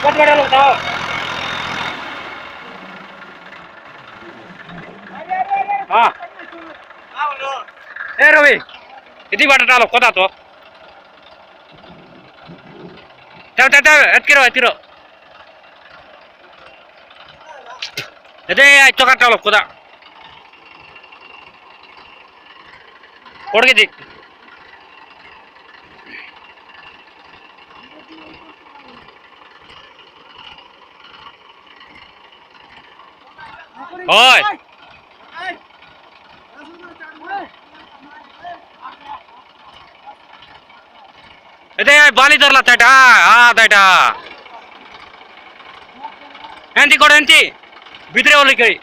Cut बड़ा लोग था हाँ ए रवि इतनी बात डालो कोता तो चल एत्किरो इधे तो कट डालो कोता कोड़के दिख ओए इधे बाली धरला ताटा हाँ ताटा एंटी कोड एंटी भीतरे वाली कई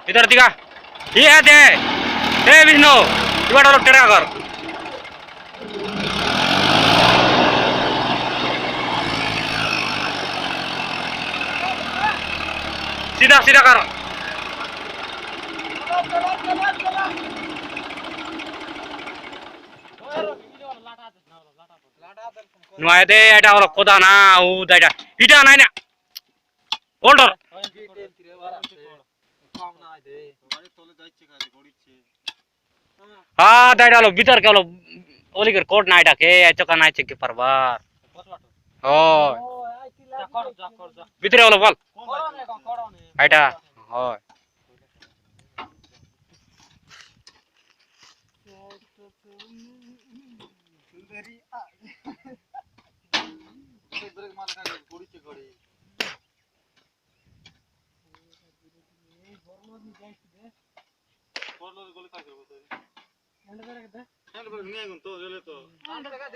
इधर दिखा ये है दे ए विष्णु इवाड़ा लोग टेढ़ा कर सीधा सीधा कर नुआए दे ऐटा वाला कोदा ना वो दाइटा इटा ना ना होल्डर हाँ दाइटा लो भीतर के लो ओली कर कोड ना ऐटा के ऐचो का ना चेक के परबार ओ भीतर वाला बोल ऐटा ओ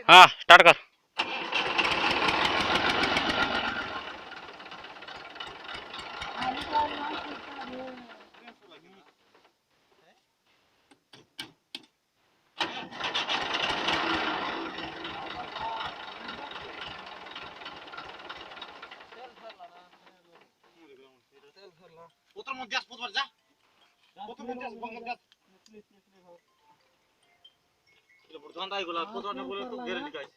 हाँ स्टार्ट कर Otro mundial fútbol ya. Otro mundial. Lo por dónde hay gola, por dónde gola tú quieres ligar.